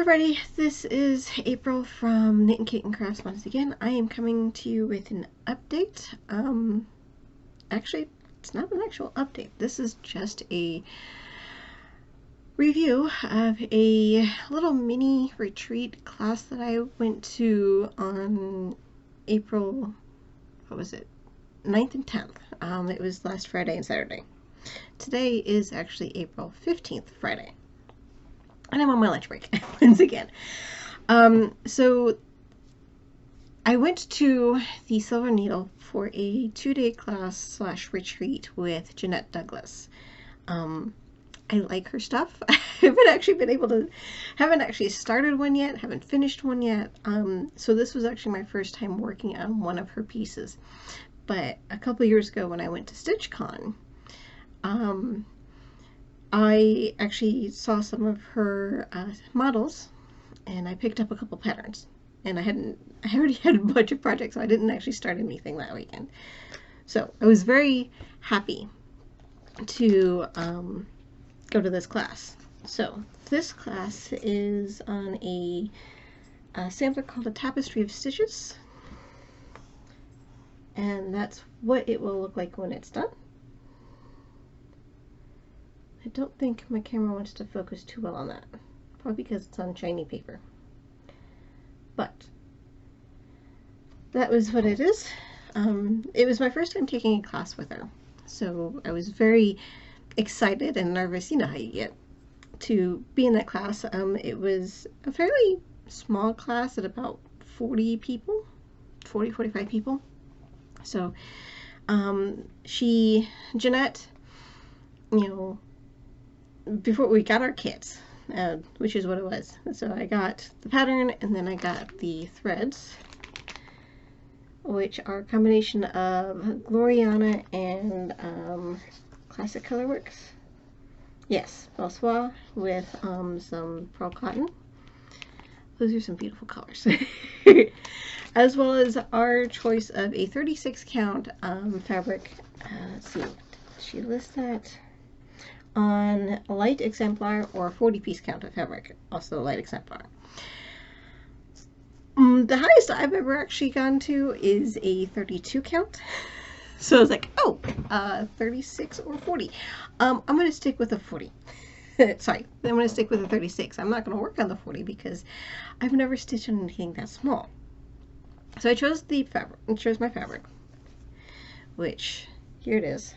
everybody, this is April from Knit and Kit and Crafts once again. I am coming to you with an update. Actually, it's not an actual update. This is just a review of a little mini retreat class that I went to on April, what was it, 9th and 10th. It was last Friday and Saturday. Today is actually April 15th, Friday. And I'm on my lunch break once again. So I went to the Silver Needle for a 2-day class / retreat with Jeanette Douglas. I like her stuff. I haven't actually started one yet, haven't finished one yet. So this was actually my first time working on one of her pieces. But a couple years ago when I went to StitchCon, I actually saw some of her models, and I picked up a couple patterns. And I already had a bunch of projects, so I didn't actually start anything that weekend. So I was very happy to go to this class. So this class is on a sampler called a Tapestry of Stitches, and that's what it will look like when it's done. I don't think my camera wants to focus too well on that, probably because it's on shiny paper. But that was what it is. It was my first time taking a class with her, so I was very excited and nervous, you know how you get, to be in that class. It was a fairly small class at about 40 people, 45 people. So Jeanette, you know, before we got our kits, which is what it was. So I got the pattern, and then I got the threads, which are a combination of Gloriana and Classic Colorworks. Yes, Flosstube with some pearl cotton. Those are some beautiful colors. As well as our choice of a 36 count fabric. Let's see, did she list that? On a light exemplar or a 40-piece count of fabric, also a light exemplar. The highest I've ever actually gone to is a 32 count. So I was like, oh, 36 or 40. I'm going to stick with a 40. Sorry, I'm going to stick with a 36. I'm not going to work on the 40 because I've never stitched on anything that small. So I chose the fabric. I chose my fabric, which, here it is.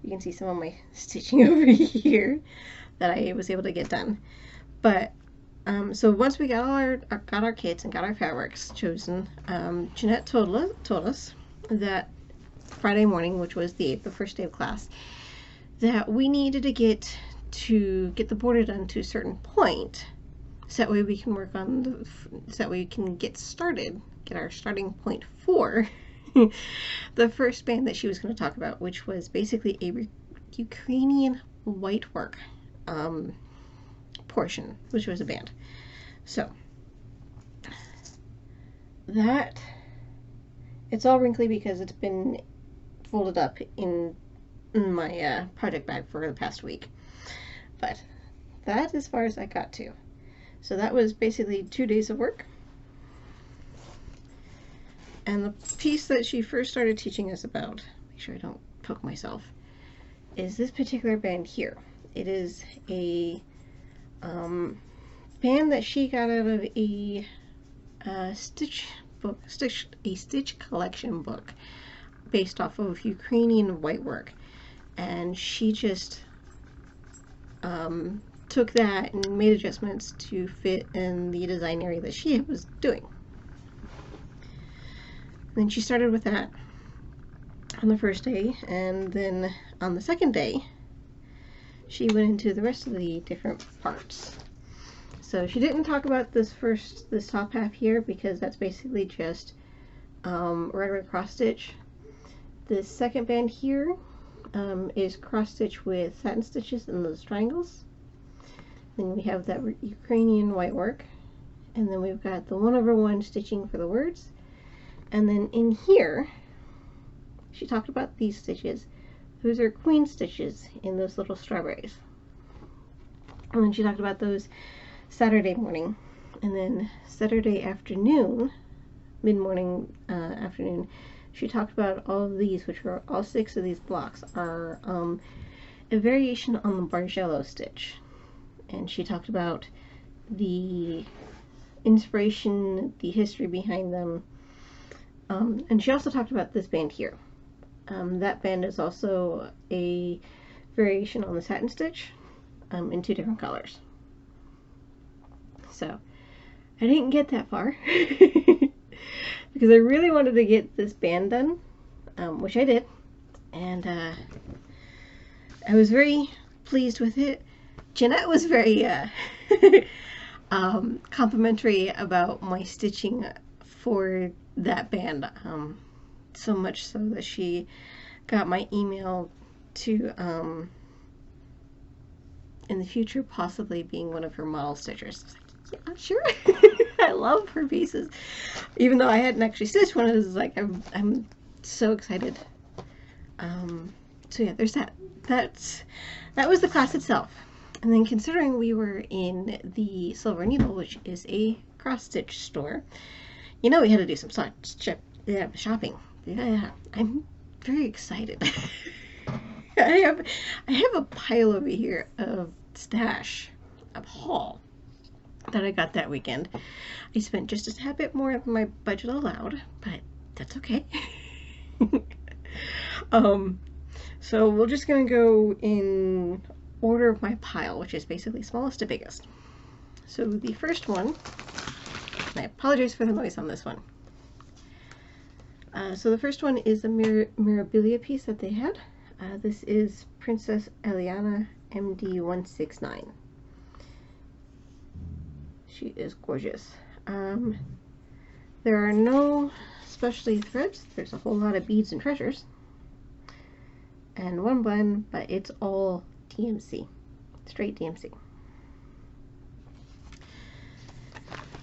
You can see some of my stitching over here that I was able to get done. But so once we got our kits and got our fabrics chosen, Jeanette told us that Friday morning, which was the first day of class, that we needed to get the border done to a certain point, so that way we can work on so that way we can get our starting point for the first band that she was going to talk about, which was basically a Ukrainian white work portion, which was a band. So that, it's all wrinkly because it's been folded up in my project bag for the past week. But that's as far as I got to. So that was basically 2 days of work. And the piece that she first started teaching us about, make sure I don't poke myself, is this particular band here. It is a band that she got out of a stitch collection book based off of Ukrainian white work. And she just took that and made adjustments to fit in the design area that she was doing. Then she started with that on the first day, and then on the second day she went into the rest of the different parts. So she didn't talk about this top half here because that's basically just regular cross stitch. The second band here is cross stitch with satin stitches and those triangles. Then we have that Ukrainian white work, and then we've got the 1/1 stitching for the words. And then in here, she talked about these stitches. Those are queen stitches in those little strawberries. And then she talked about those Saturday morning, and then Saturday afternoon, mid-morning, afternoon, she talked about all of these, which were all 6 of these blocks are a variation on the Bargello stitch, and she talked about the inspiration, the history behind them, and she also talked about this band here. That band is also a variation on the satin stitch in 2 different colors. So I didn't get that far because I really wanted to get this band done, which I did, and I was very pleased with it. Jeanette was very complimentary about my stitching for that band, so much so that she got my email to in the future possibly being one of her model stitchers. I was like, yeah, sure. I love her pieces, even though I hadn't actually stitched one. It was like I'm so excited. So yeah, there's that. That was the class itself. And then, considering we were in the Silver Needle, which is a cross stitch store, you know, we had to do some shopping. Yeah, I'm very excited. I have a pile over here of stash, of haul that I got that weekend. I spent just a tad bit more than my budget allowed, but that's okay. So we're just gonna go in order of my pile, which is basically smallest to biggest. So the first one, and I apologize for the noise on this one. So the first one is a Mirabilia piece that they had. This is Princess Eliana MD169. She is gorgeous. There are no specialty threads. There's a whole lot of beads and treasures. And one blend, but it's all DMC. Straight DMC.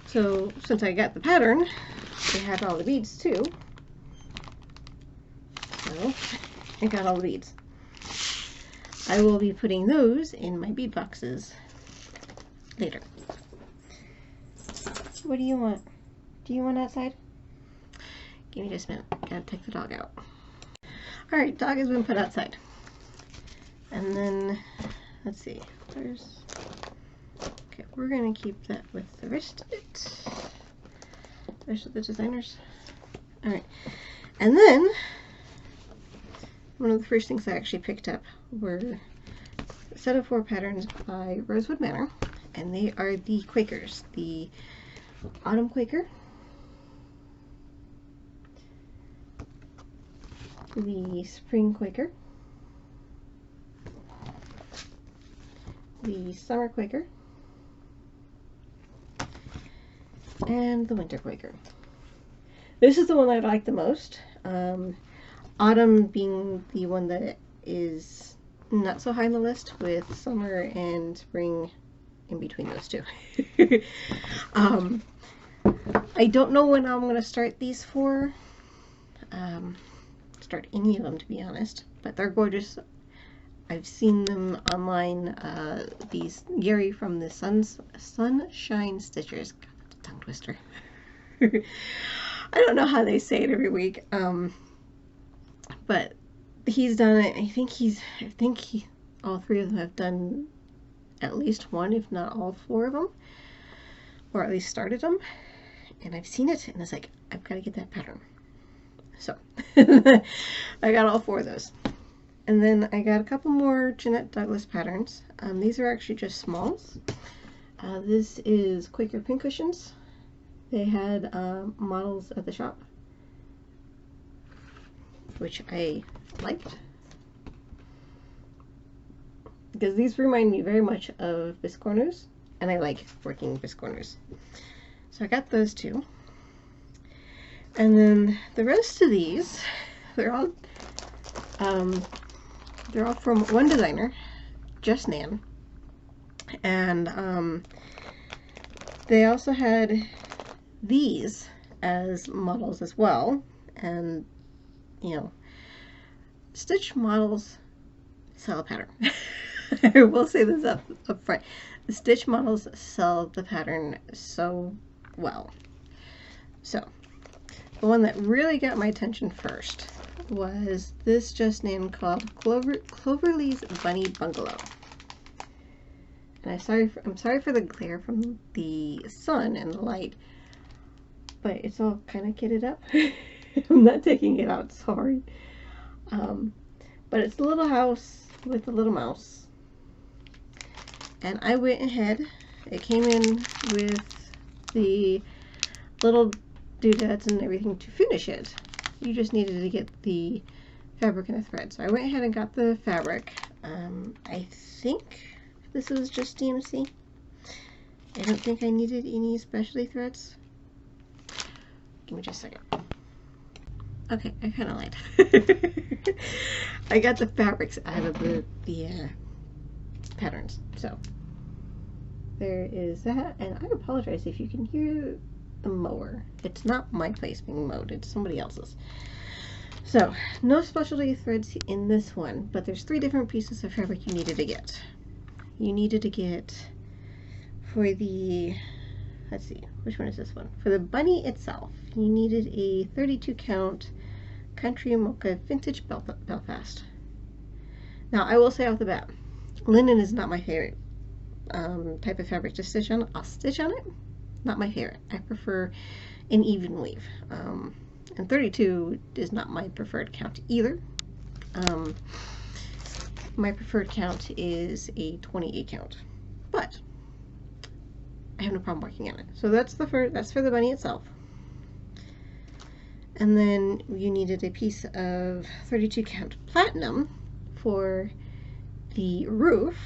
So, since I got the pattern, it had all the beads too. So, I got all the beads. I will be putting those in my bead boxes later. What do you want? Do you want outside? Give me just a minute. Gotta take the dog out. Alright, dog has been put outside. And then, let's see. Okay, we're gonna keep that with the rest of it. The rest of the designers. Alright. And then, one of the first things I actually picked up were a set of 4 patterns by Rosewood Manor. And they are the Quakers. The Autumn Quaker, the Spring Quaker, the Summer Quaker, and the Winter Quaker. This is the one I like the most. Autumn being the one that is not so high on the list, with Summer and Spring in between those two. I don't know when I'm going to start these for. Start any of them, to be honest, but they're gorgeous. I've seen them online. These Gary from the Sunshine Stitchers. God, that's a tongue twister. I don't know how they say it every week. But he's done it. I think all 3 of them have done at least one, if not all 4 of them, or at least started them. And I've seen it, and it's like, I've got to get that pattern. So I got all 4 of those. And then I got a couple more Jeanette Douglas patterns. These are actually just smalls. This is Quaker Pincushions. They had models at the shop, which I liked, because these remind me very much of biscorners, and I like working biscorners. So I got those 2. And then the rest of these, they're all from one designer, Just Nan. And they also had these as models as well. And, you know, stitch models sell a pattern. I will say this up front. The stitch models sell the pattern so well. So, the one that really got my attention first was this just named called Cloverleaf's Bunny Bungalow. And I'm sorry for the glare from the sun and the light, but it's all kind of kitted up. I'm not taking it out, sorry. But it's a little house with a little mouse. And I went ahead, it came in with the little doodads and everything to finish it. You just needed to get the fabric and the thread. So I went ahead and got the fabric. I think this was just DMC. I don't think I needed any specialty threads. Give me just a second. Okay, I kind of lied. I got the fabrics out of the patterns. So there is that, and I apologize if you can hear the mower. It's not my place being mowed, it's somebody else's. So no specialty threads in this one, but there's 3 different pieces of fabric you needed to get. You needed to get for the, let's see, which one is this one? For the bunny itself, you needed a 32 count Country Mocha Vintage Belfast. Now I will say off the bat, linen is not my favorite type of fabric to stitch on. I'll stitch on it, not my favorite. I prefer an even weave. And 32 is not my preferred count either. My preferred count is a 28 count, but I have no problem working on it. So that's for the bunny itself. And then you needed a piece of 32 count platinum for the roof,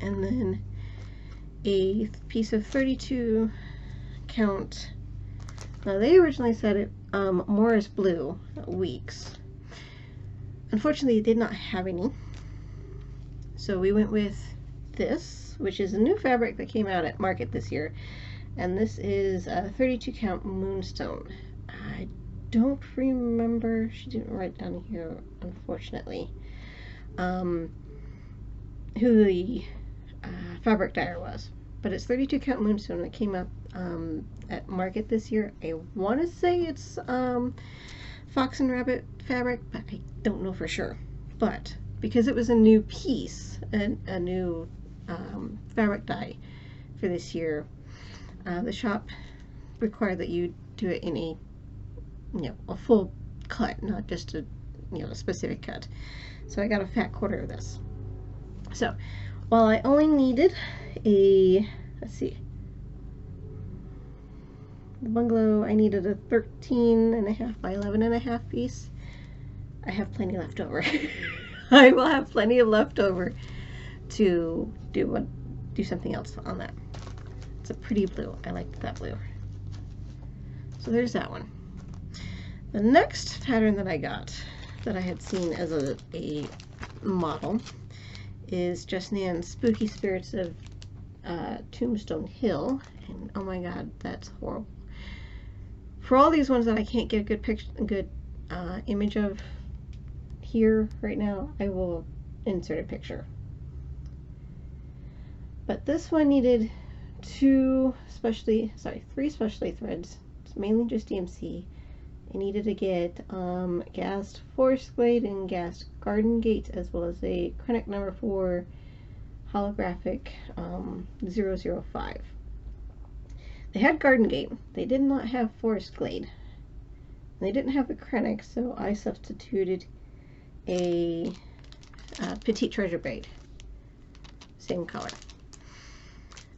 and then a piece of 32 count. Now they originally said it Morris Blue Weeks. Unfortunately, it did not have any, so we went with this, which is a new fabric that came out at market this year, and this is a 32 count Moonstone. I don't remember, she didn't write down here, unfortunately, who the fabric dyer was, but it's 32 count Moonstone that came up at market this year. I want to say it's Fox and Rabbit fabric, but I don't know for sure. But because it was a new piece, a new fabric dye for this year, the shop required that you do it in a full cut, not just a a specific cut. So I got a fat quarter of this. So while I only needed a, let's see, the bungalow, I needed a 13.5 by 11.5 piece. I have plenty left over. I will have plenty of leftover to do something else on that. It's a pretty blue. I like that blue. So there's that one. The next pattern that I got, that I had seen as a model, is Just Nan's Spooky Spirits of Tombstone Hill, and oh my god, that's horrible. For all these ones that I can't get a good picture, a good image of here right now, I will insert a picture. But this one needed three specialty threads. It's mainly just DMC. I needed to get Gast Forest Glade and Gast Garden Gate, as well as a Krennic number 4 holographic 005. They had Garden Gate. They did not have Forest Glade. They didn't have the Krennic, so I substituted a Petite Treasure Braid. Same color.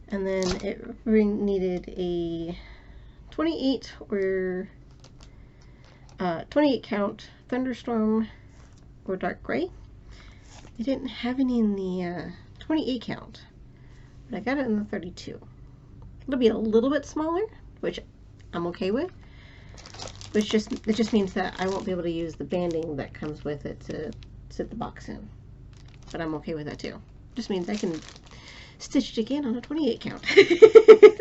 And then it needed a 28 or 28 count Thunderstorm or Dark Gray. They didn't have any in the 28 count, but I got it in the 32. It'll be a little bit smaller, which I'm okay with. It just means that I won't be able to use the banding that comes with it to sit the box in. But I'm okay with that too. Just means I can stitch it again on a 28 count.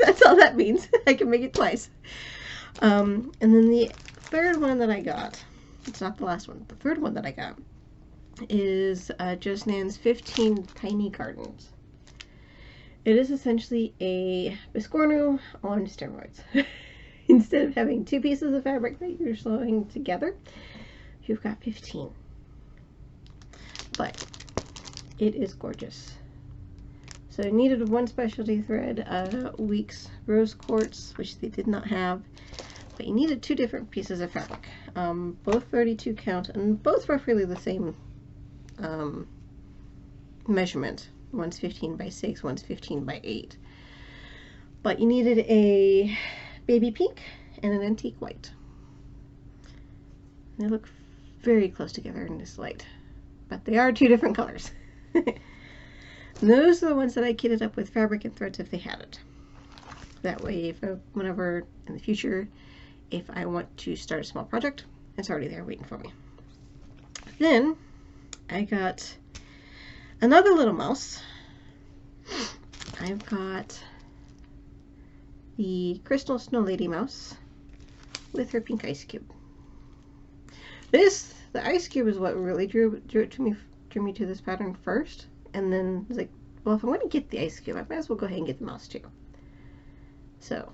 That's all that means. I can make it twice. And then the third one that I got, it's not the last one, the third one that I got is Just Nan's 15 Tiny Gardens. It is essentially a biscornu on steroids. Instead of having 2 pieces of fabric that you're sewing together, you've got 15. But it is gorgeous. So I needed 1 specialty thread, Weeks Rose Quartz, which they did not have, but you needed 2 different pieces of fabric, both 32 count and both roughly the same measurement. One's 15 by 6, one's 15 by 8. But you needed a baby pink and an antique white. They look very close together in this light, but they are 2 different colors. And those are the ones that I kitted up with fabric and threads if they had it. That way, if whenever in the future, if I want to start a small project, it's already there waiting for me. Then I got another little mouse. I've got the Crystal Snow Lady mouse with her pink ice cube. The ice cube is what really drew me to this pattern first, and then I was like, well, if I'm going to get the ice cube, I might as well go ahead and get the mouse too. So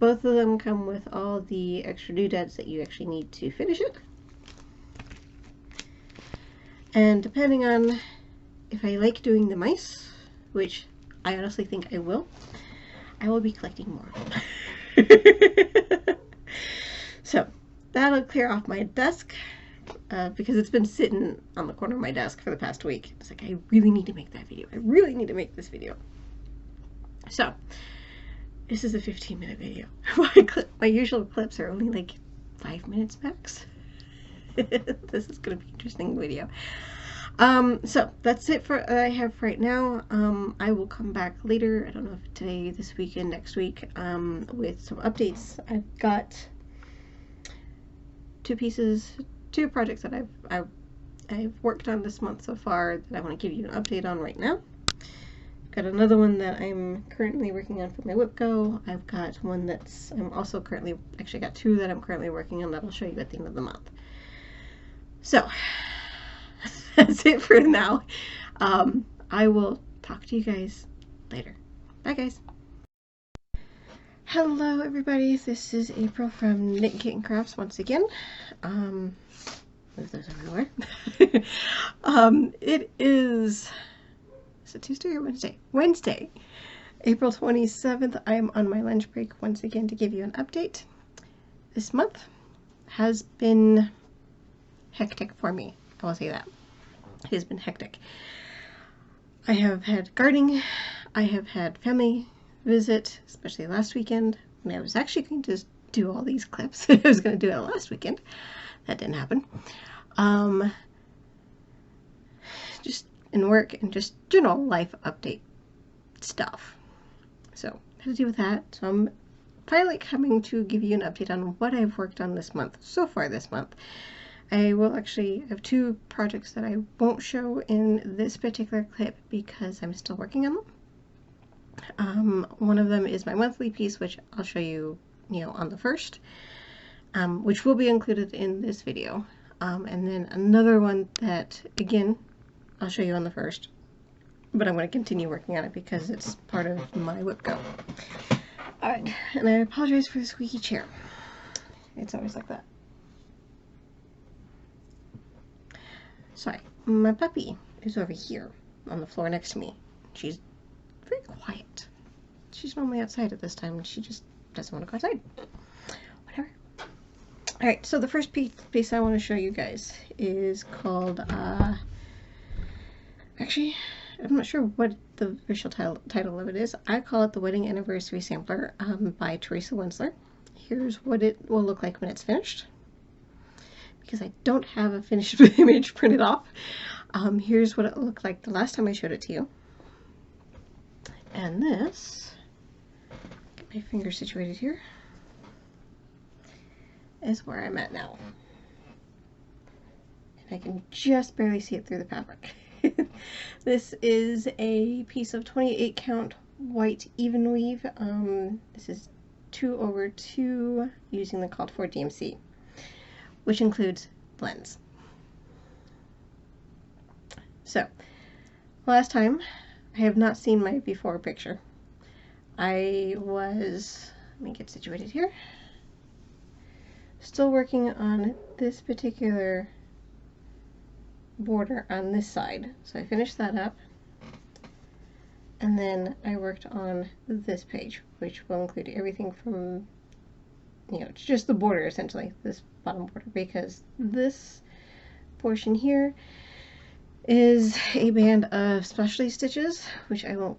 both of them come with all the extra doodads that you actually need to finish it. And depending on if I like doing the mice, which I honestly think I will be collecting more. So that'll clear off my desk, because it's been sitting on the corner of my desk for the past week. It's like, I really need to make that video. I really need to make this video. So this is a 15-minute video. My usual clips are only like 5 minutes max. This is going to be an interesting video. So that's it for what I have right now. I will come back later, I don't know if today, this weekend, next week, with some updates. I've got 2 projects that I've worked on this month so far that I want to give you an update on right now. I've got another one that I'm currently working on for my WhipGo. I've got one that's I'm also currently, actually got 2 that I'm currently working on that I'll show you at the end of the month. So that's it for now. I will talk to you guys later. Bye, guys. Hello, everybody. This is April from Knit Kitten Crafts once again. Move those everywhere. It is it Tuesday or Wednesday? Wednesday, April 27th. I'm on my lunch break once again to give you an update. This month has been hectic for me. I will say that. It has been hectic. I have had gardening. I have had family visit, especially last weekend when I was actually going to do all these clips. I was going to do it last weekend. That didn't happen. Just in work and just general life update stuff. So I had to deal with that. So I'm finally coming to give you an update on what I've worked on this month. So far this month. I will actually have 2 projects that I won't show in this particular clip because I'm still working on them. One of them is my monthly piece, which I'll show you, on the 1st, which will be included in this video. And then another one that, again, I'll show you on the 1st, but I'm going to continue working on it because it's part of my WhipGo. Alright, and I apologize for the squeaky chair. It's always like that. Sorry, my puppy is over here on the floor next to me. She's very quiet. She's normally outside at this time and she just doesn't want to go outside. Whatever. Alright, so the first piece I want to show you guys is called, actually, I'm not sure what the official title of it is. I call it the Wedding Anniversary Sampler by Theresa Winsler. Here's what it will look like when it's finished, because I don't have a finished image printed off. Here's what it looked like the last time I showed it to you. And this, get my finger situated here, is where I'm at now. And I can just barely see it through the fabric. This is a piece of 28 count white even weave. This is 2/2 using the called for DMC, which includes blends. So, last time, I have not seen my before picture. I was, let me get situated here, still working on this particular border on this side. So I finished that up. And then I worked on this page, which will include everything from, you know, just the border essentially, this bottom border, because this portion here is a band of specialty stitches, which I won't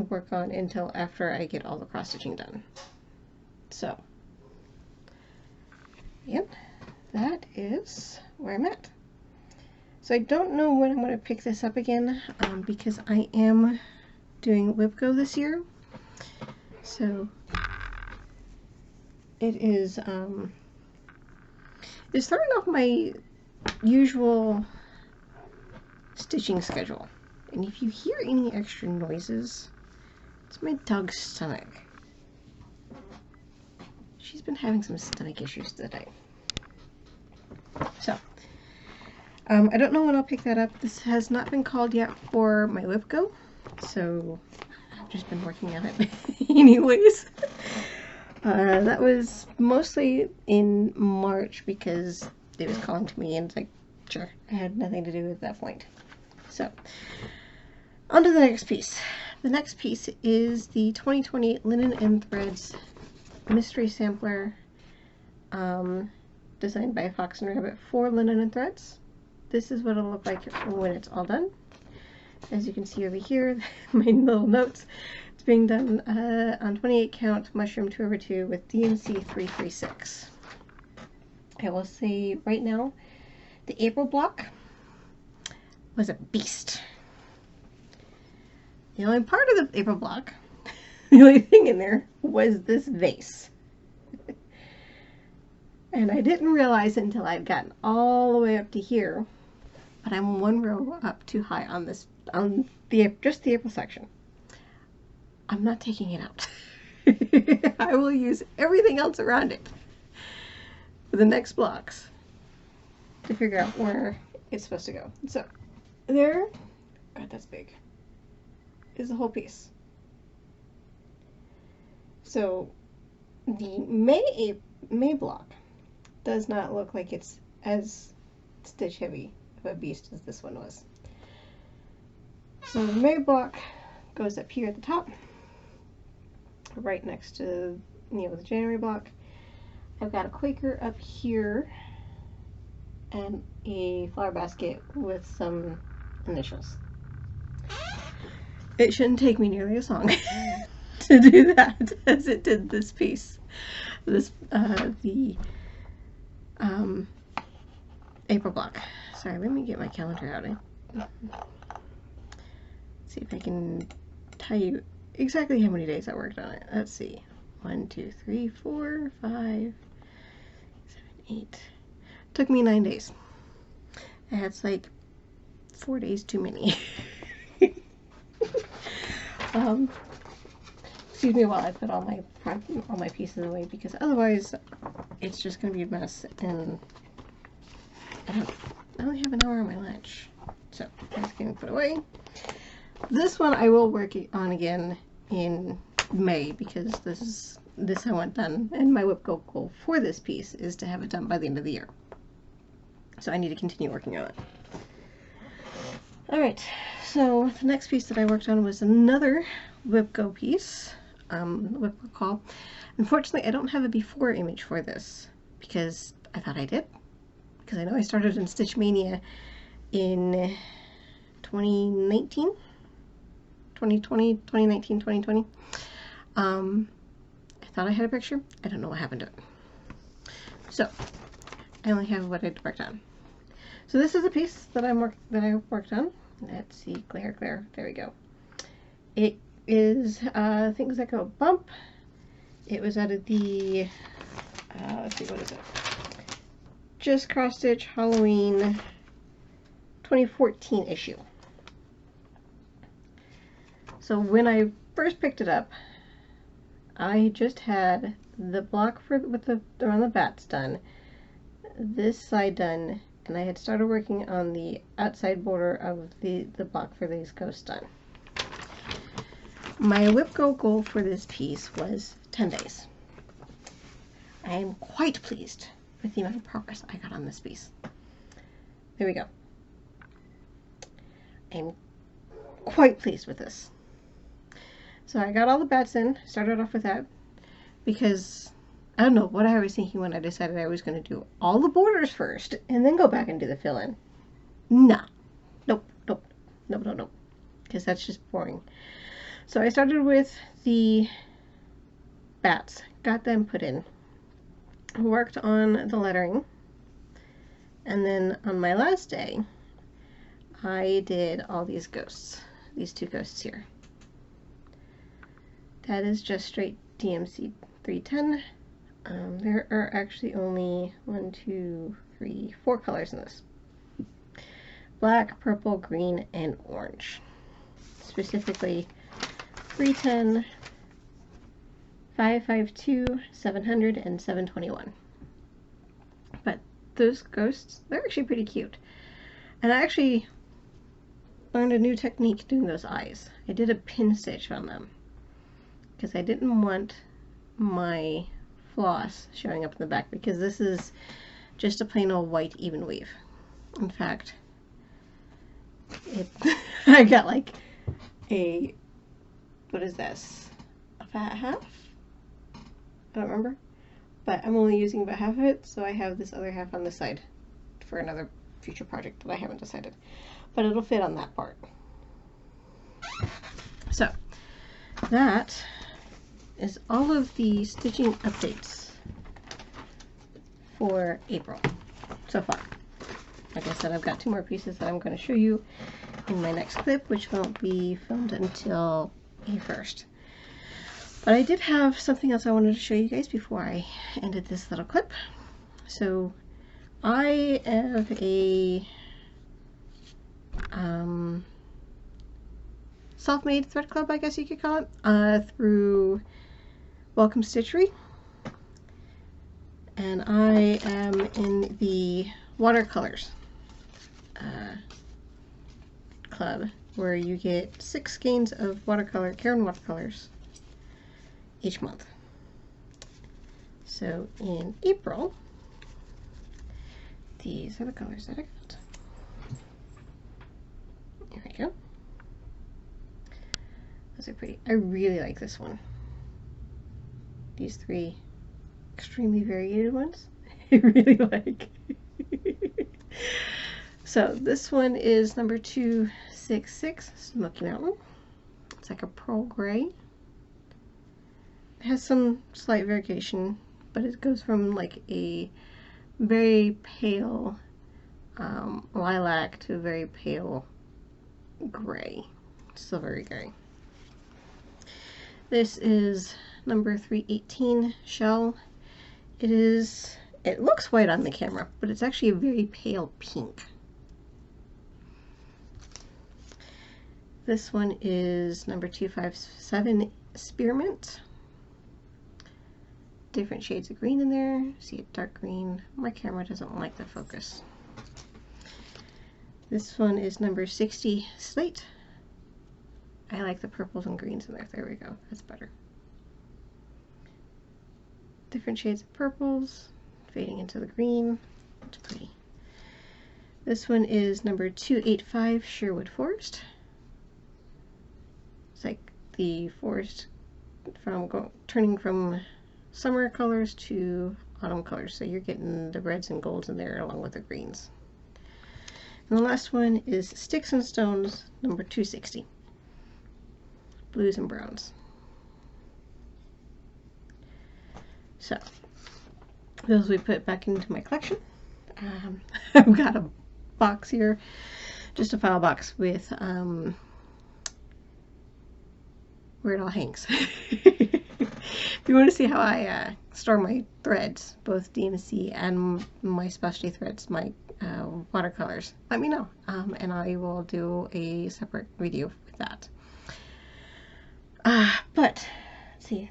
work on until after I get all the cross stitching done. So, yep, that is where I'm at. So I don't know when I'm going to pick this up again, because I am doing WIPCO this year. So it is it's throwing off my usual stitching schedule. And if you hear any extra noises, it's my dog's stomach. She's been having some stomach issues today. So I don't know when I'll pick that up. This has not been called yet for my WIPCO, so I've just been working on it anyways. That was mostly in March because it was calling to me, and it's like, sure, I had nothing to do at that point. So, on to the next piece. The next piece is the 2020 Linen and Threads Mystery Sampler, designed by Fox and Rabbit for Linen and Threads. This is what it'll look like when it's all done. As you can see over here, my little notes. It's being done on 28 count mushroom 2/2 with DMC 336. I will say right now, the April block was a beast. The only part of the April block, the only thing in there was this vase. And I didn't realize it until I'd gotten all the way up to here, but I'm one row up too high on this, on the just the April section. I'm not taking it out. I will use everything else around it for the next blocks to figure out where it's supposed to go. So there, God, that's big, is the whole piece. So the May block does not look like it's as stitch heavy of a beast as this one was. So the May block goes up here at the top, right next to, you know, the January block. I've got a Quaker up here and a flower basket with some initials. It shouldn't take me nearly as long to do that as it did this piece. This the April block. Sorry, let me get my calendar out. See if I can tell you exactly how many days I worked on it. Let's see. 1, 2, 3, 4, 5, 7, 8. Took me 9 days. That's like 4 days too many. Excuse me while I put all my pieces away, because otherwise it's just going to be a mess, and I only have an hour on my lunch. So that's getting put away. This one I will work on again in May, because this I want done, and my WIPCO goal for this piece is to have it done by the end of the year. So I need to continue working on it. Alright, so the next piece that I worked on was another WIPCO piece, WIPCO call. Unfortunately, I don't have a before image for this, because I thought I did. Because I know I started in Stitch Mania in 2019, 2020. I thought I had a picture. I don't know what happened to it. So I only have what I worked on. So this is a piece that I worked on. Let's see, Claire. There we go. It is Things That Go Bump. It was out of the let's see, what is it? Just Cross Stitch Halloween 2014 issue. So when I first picked it up, I just had the block with the around the bats done, this side done, and I had started working on the outside border of the block for these ghosts done. My whip goal for this piece was 10 days. I am quite pleased with the amount of progress I got on this piece. There we go. I'm quite pleased with this. So I got all the bats in, started off with that, because I don't know what I was thinking when I decided I was going to do all the borders first and then go back and do the fill-in. No. Nope, nope, nope, nope, nope. Because that's just boring. So I started with the bats, got them put in, worked on the lettering, and then on my last day, I did all these ghosts, these two ghosts here. That is just straight DMC 310. There are actually only 1, 2, 3, 4 colors in this. Black, purple, green, and orange. Specifically 310, 552, 700, and 721. But those ghosts, they're actually pretty cute. And I actually learned a new technique doing those eyes. I did a pin stitch on them because I didn't want my floss showing up in the back, because this is just a plain old white even weave. In fact, I got like a, what is this, a fat half? I don't remember, but I'm only using about half of it, so I have this other half on the side for another future project that I haven't decided, but it'll fit on that part. So that is all of the stitching updates for April so far. Like I said, I've got 2 more pieces that I'm going to show you in my next clip, which won't be filmed until May 1st. But I did have something else I wanted to show you guys before I ended this little clip. So I have a self-made thread club, I guess you could call it, through Welcome Stitchery, and I am in the watercolors club, where you get 6 skeins of watercolor, Karen watercolors each month. So in April, these are the colors that I got. There we go. Those are pretty. I really like this one. These 3 extremely variegated ones I really like. So this one is number 266, Smoky Mountain. It's like a pearl gray. It has some slight variegation, but it goes from like a very pale lilac to a very pale gray, silvery gray. This is number 318, Shell. It looks white on the camera, but it's actually a very pale pink. This one is number 257, Spearmint. Different shades of green in there. See a dark green. My camera doesn't like the focus. This one is number 60, Slate. I like the purples and greens in there. There we go. That's better. Different shades of purples fading into the green. It's pretty. This one is number 285, Sherwood Forest. It's like the forest turning from summer colors to autumn colors. So you're getting the reds and golds in there along with the greens. And the last one is Sticks and Stones, number 260. Blues and browns. So those we put back into my collection. I've got a box here, just a file box with where it all hangs. If you want to see how I store my threads, both DMC and my specialty threads, my watercolors, let me know, and I will do a separate video with that. But let's see,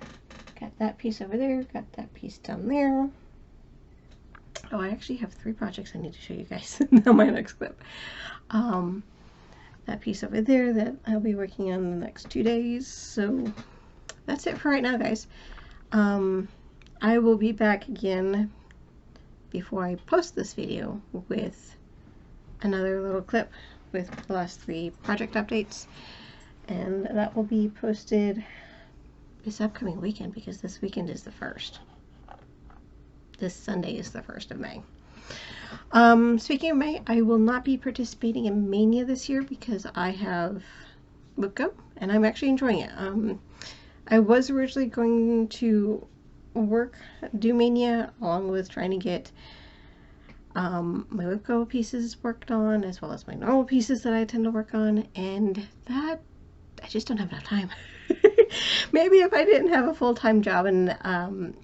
got that piece over there, got that piece down there. Oh, I actually have 3 projects I need to show you guys on my next clip. That piece over there that I'll be working on the next 2 days. So that's it for right now, guys. I will be back again before I post this video with another little clip with the last 3 project updates, and that will be posted this upcoming weekend, because this weekend is the 1st. This Sunday is the 1st of May. Speaking of May, I will not be participating in Mania this year because I have WIPCO and I'm actually enjoying it. I was originally going to do Mania along with trying to get my WIPCO pieces worked on, as well as my normal pieces that I tend to work on, and that I just don't have enough time. Maybe if I didn't have a full-time job and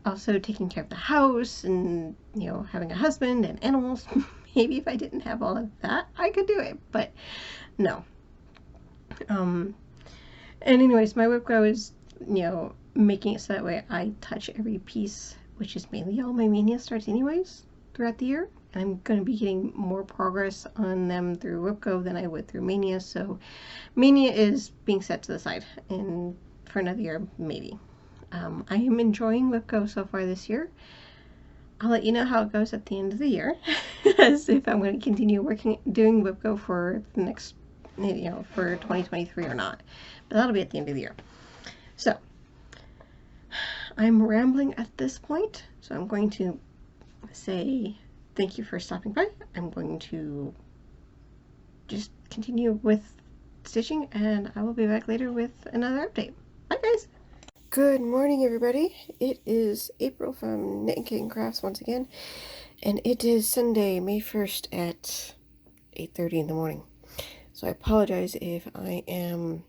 also taking care of the house and, you know, having a husband and animals, maybe if I didn't have all of that, I could do it, but no. And anyways, my WIPCO is, you know, making it so that way I touch every piece, which is mainly all my Mania starts anyways throughout the year. I'm going to be getting more progress on them through WIPCO than I would through Mania, so Mania is being set to the side and for another year maybe. I am enjoying WIPCO so far this year. I'll let you know how it goes at the end of the year, as if I'm going to continue doing WIPCO for the next, you know, for 2023 or not. But that'll be at the end of the year. So, I'm rambling at this point, so I'm going to say thank you for stopping by. I'm going to just continue with stitching, and I will be back later with another update. Bye, guys! Good morning, everybody. It is April from Knit & Crafts once again, and it is Sunday, May 1st at 8:30 in the morning. So I apologize if I am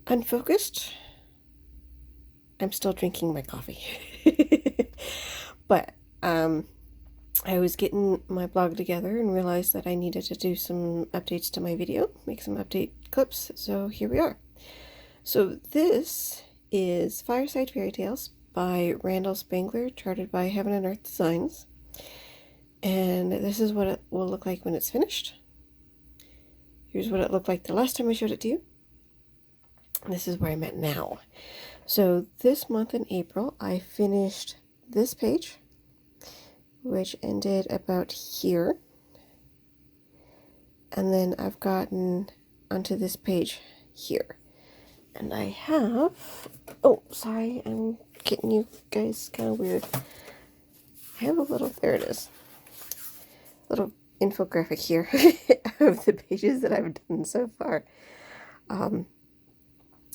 unfocused. I'm still drinking my coffee. But I was getting my blog together and realized that I needed to do some updates to my video, make some update clips, so here we are. So this is Fireside Fairy Tales by Randall Spangler, charted by Heaven and Earth Designs. And this is what it will look like when it's finished. Here's what it looked like the last time I showed it to you. This is where I'm at now. So this month in April, I finished this page, which ended about here. And then I've gotten onto this page here. And I have, oh, sorry, I'm getting you guys kind of weird. I have a little, there it is, little infographic here of the pages that I've done so far.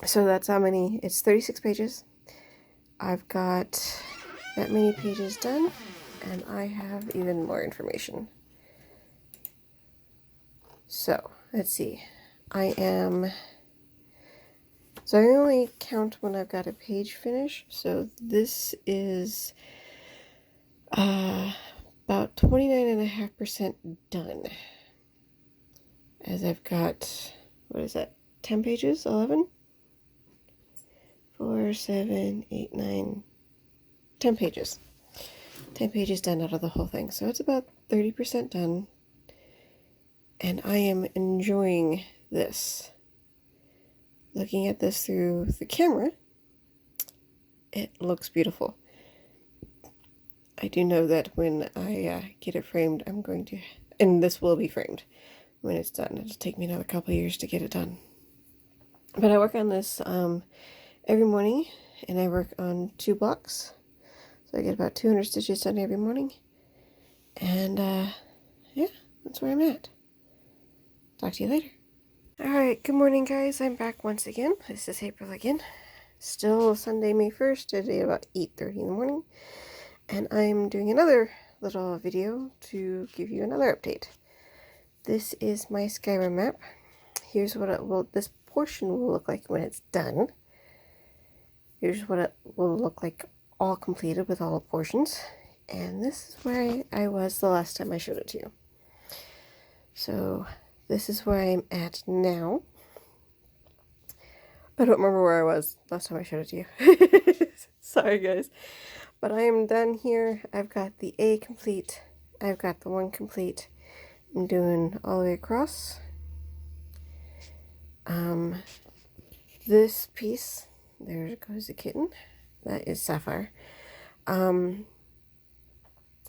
So that's how many, it's 36 pages. I've got that many pages done, and I have even more information. So, let's see, so I only count when I've got a page finish, so this is about 29.5% done. As I've got, what is that, 10 pages, 11? 4, 7, 8, 9, 10 pages. 10 pages done out of the whole thing, so it's about 30% done. And I am enjoying this. Looking at this through the camera, it looks beautiful. I do know that when I get it framed, I'm going to, and this will be framed when it's done. It'll take me another couple of years to get it done. But I work on this every morning, and I work on 2 blocks. So I get about 200 stitches done every morning. And yeah, that's where I'm at. Talk to you later. Alright, good morning, guys. I'm back once again. This is April again. Still Sunday, May 1st, today about 8:30 in the morning. And I'm doing another little video to give you another update. This is my Skyrim map. Here's what it will, this portion will look like when it's done. Here's what it will look like all completed with all the portions. And this is where I was the last time I showed it to you. So this is where I'm at now. I don't remember where I was last time I showed it to you. Sorry, guys. But I am done here. I've got the A complete. I've got the 1 complete. I'm doing all the way across. This piece, there goes the kitten. That is sapphire.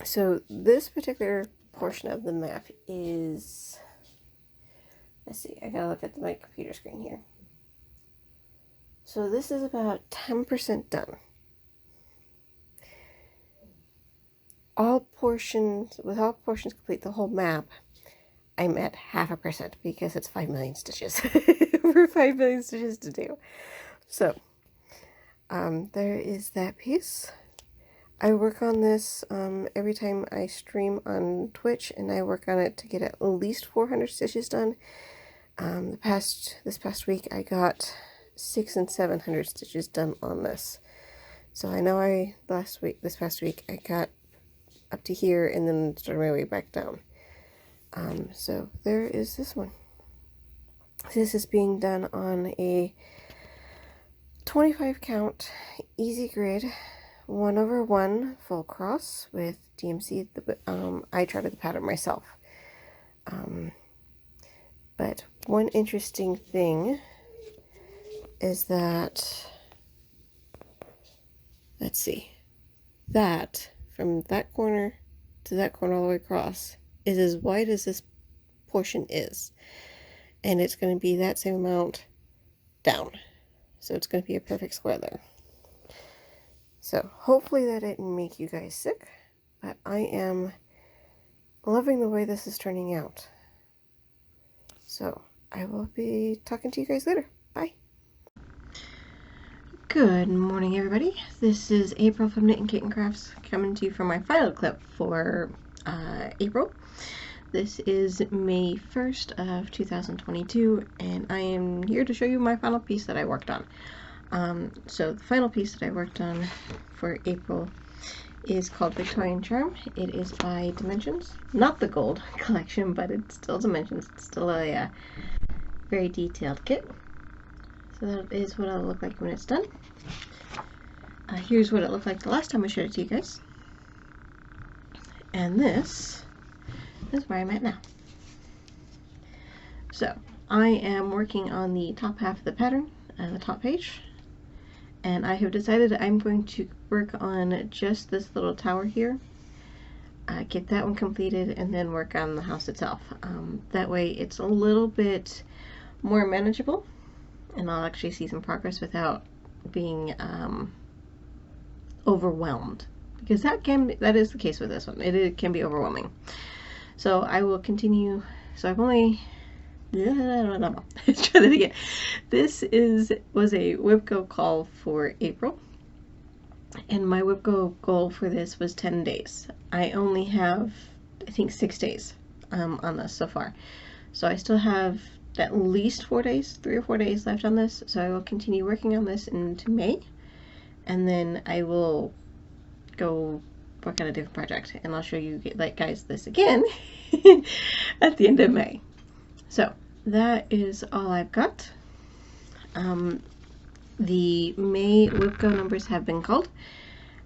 So this particular portion of the map is, let's see, I gotta look at my computer screen here. So this is about 10% done. With all portions complete, the whole map, I'm at 0.5% because it's 5 million stitches. Over 5 million stitches to do. So, there is that piece. I work on this every time I stream on Twitch, and I work on it to get at least 400 stitches done. This past week I got 600 and 700 stitches done on this. So I know this past week I got up to here and then started my way back down. So there is this one. This is being done on a 25 count easy grid 1/1 full cross with DMC. I charted the pattern myself. But one interesting thing is that, let's see, that from that corner to that corner all the way across is as wide as this portion is. And it's going to be that same amount down. So it's going to be a perfect square there. So hopefully that didn't make you guys sick, but I am loving the way this is turning out. So I will be talking to you guys later. Bye. Good morning, everybody. This is April from Knit and Kitten Crafts coming to you from my final clip for April. This is May 1st of 2022, and I am here to show you my final piece that I worked on. So the final piece that I worked on for April is called Victorian Charm. It is by Dimensions. Not the gold collection, but it's still Dimensions. It's still a very detailed kit. So that is what it'll look like when it's done. Here's what it looked like the last time I showed it to you guys. And this is where I'm at now. So I am working on the top half of the pattern, the top page. And I have decided I'm going to work on just this little tower here, get that one completed, and then work on the house itself. That way it's a little bit more manageable, and I'll actually see some progress without being overwhelmed, because that is the case with this one. It can be overwhelming. So I will continue. So I've only, let's try that again. This was a WIPGO call for April, and my WIPGO goal for this was 10 days. I only have, I think, 6 days on this so far. So I still have at least 4 days, 3 or 4 days left on this. So I will continue working on this into May, and then I will go work on a different project, and I'll show you guys this again at the end of May. So that is all I've got. The May WIPGO numbers have been called,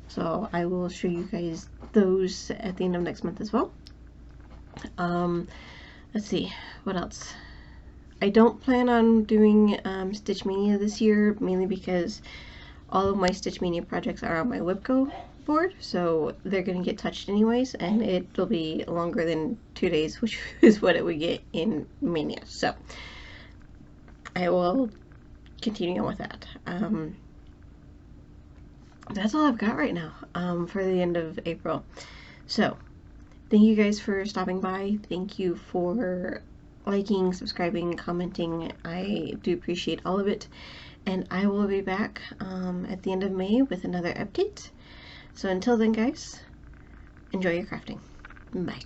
so I will show you guys those at the end of next month as well. Let's see, what else? I don't plan on doing Stitch Mania this year, mainly because all of my Stitch Mania projects are on my WIPGO board, so they're going to get touched anyways, and it'll be longer than 2 days, which is what it would get in Mania. So I will continue on with that. That's all I've got right now for the end of April. So thank you guys for stopping by. Thank you for liking, subscribing, commenting. I do appreciate all of it, and I will be back at the end of May with another update. So until then, guys, enjoy your crafting. Bye.